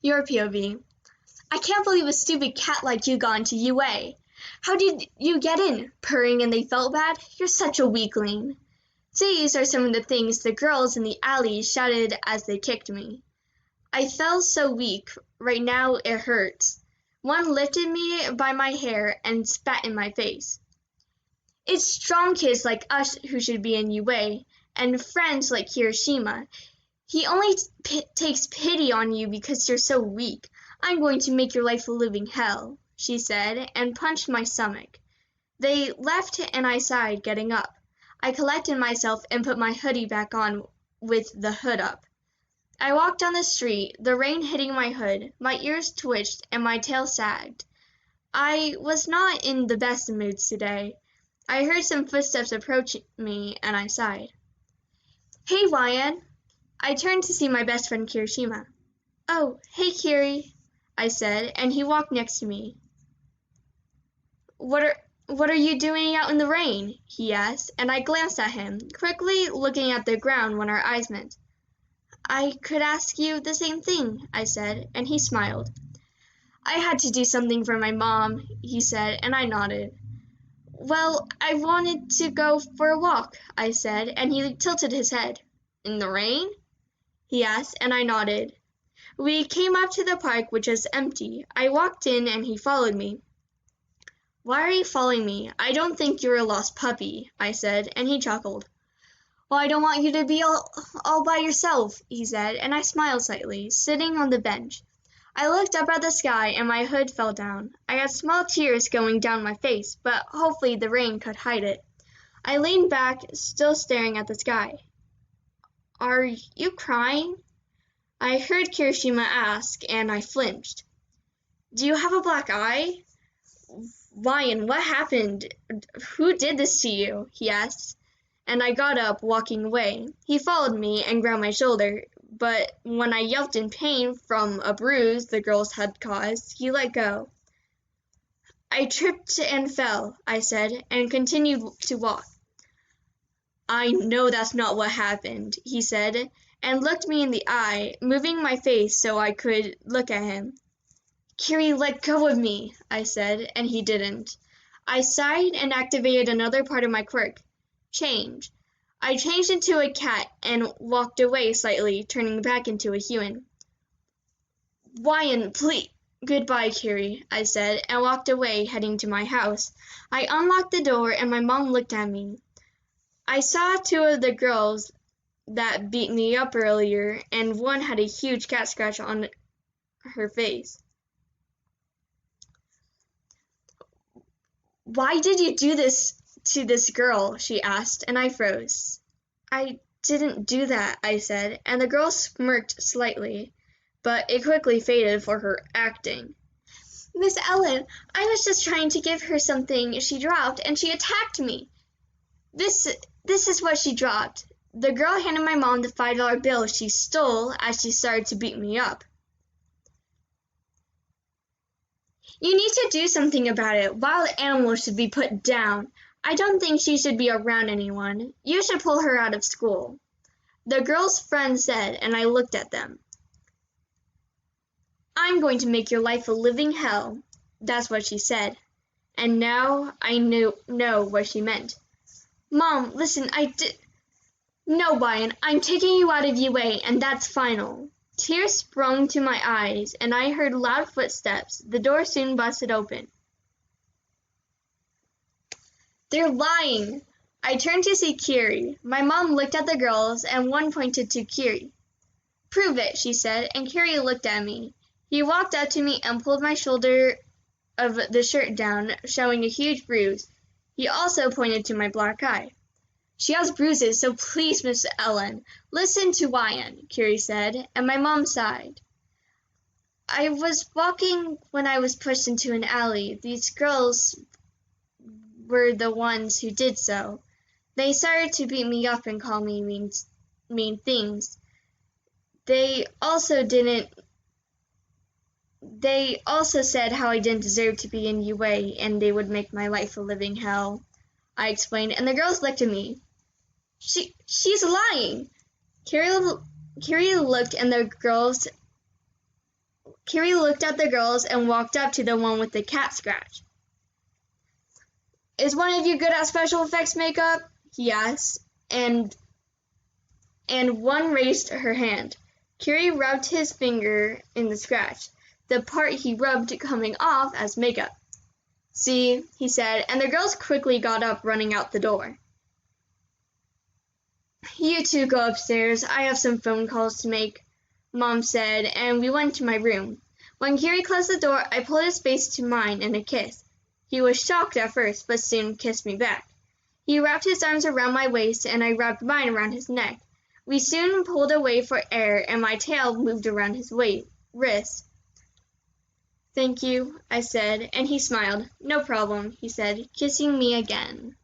Your POV. I can't believe a stupid cat like you got into UA. How did you get in? Purring and they felt bad? You're such a weakling. These are some of the things the girls in the alley shouted as they kicked me. I felt so weak. Right now it hurts. One lifted me by my hair and spat in my face. It's strong kids like us who should be in UA, and friends like Kirishima. He only takes pity on you because you're so weak. I'm going to make your life a living hell, she said, and punched my stomach. They left and I sighed, getting up. I collected myself and put my hoodie back on with the hood up. I walked down the street, the rain hitting my hood, my ears twitched and my tail sagged. I was not in the best of moods today. I heard some footsteps approach me and I sighed. Hey, Ryan. I turned to see my best friend Kirishima. Oh, hey, Kiri, I said, and he walked next to me. What are you doing out in the rain? He asked, and I glanced at him, quickly looking at the ground when our eyes met. I could ask you the same thing, I said, and he smiled. I had to do something for my mom, he said, and I nodded. Well, I wanted to go for a walk, I said, and he tilted his head. In the rain? He asked, and I nodded. We came up to the park, which was empty. I walked in, and he followed me. Why are you following me? I don't think you're a lost puppy, I said, and he chuckled. Well, I don't want you to be all by yourself, he said, and I smiled slightly, sitting on the bench. I looked up at the sky, and my hood fell down. I had small tears going down my face, but hopefully the rain could hide it. I leaned back, still staring at the sky. Are you crying? I heard Kirishima ask, and I flinched. Do you have a black eye? Ryan, what happened? Who did this to you? He asked, and I got up, walking away. He followed me and grabbed my shoulder, but when I yelped in pain from a bruise the girls had caused, he let go. I tripped and fell, I said, and continued to walk. I know that's not what happened, he said, and looked me in the eye, moving my face so I could look at him. Kiri, let go of me, I said, and he didn't. I sighed and activated another part of my quirk. Change. I changed into a cat and walked away slightly, turning back into a human. Ryan, please. Goodbye, Kiri, I said, and walked away, heading to my house. I unlocked the door, and my mom looked at me. I saw two of the girls that beat me up earlier, and one had a huge cat scratch on her face. Why did you do this to this girl? She asked, and I froze. I didn't do that, I said, and the girl smirked slightly, but it quickly faded for her acting. Miss Ellen, I was just trying to give her something she dropped, and she attacked me. This is what she dropped. The girl handed my mom the $5 bill she stole as she started to beat me up. You need to do something about it. Wild animals should be put down. I don't think she should be around anyone. You should pull her out of school. The girl's friend said, and I looked at them. I'm going to make your life a living hell. That's what she said. And now I know what she meant. Mom, listen, No, Ryan, I'm taking you out of UA, and that's final. Tears sprung to my eyes, and I heard loud footsteps. The door soon busted open. They're lying. I turned to see Kiri. My mom looked at the girls, and one pointed to Kiri. Prove it, she said, and Kiri looked at me. He walked up to me and pulled my shoulder of the shirt down, showing a huge bruise. He also pointed to my black eye. She has bruises, so please, Miss Ellen, listen to Ryan, Kiri said, and my mom sighed. I was walking when I was pushed into an alley. These girls were the ones who did so. They started to beat me up and call me mean things. They also said how I didn't deserve to be in UA and they would make my life a living hell. I explained, and the girls looked at me. She's lying. Kiri looked, and the girls Kiri looked at the girls and walked up to the one with the cat scratch. "Is one of you good at special effects makeup?" he asked, and one raised her hand. Kiri rubbed his finger in the scratch, the part he rubbed coming off as makeup. "See," he said, and the girls quickly got up, running out the door. "You two go upstairs. I have some phone calls to make," Mom said, and we went to my room. When Kiri closed the door, I pulled his face to mine in a kiss. He was shocked at first, but soon kissed me back. He wrapped his arms around my waist, and I wrapped mine around his neck. We soon pulled away for air, and my tail moved around his wrist. "Thank you," I said, and he smiled. "No problem," he said, kissing me again.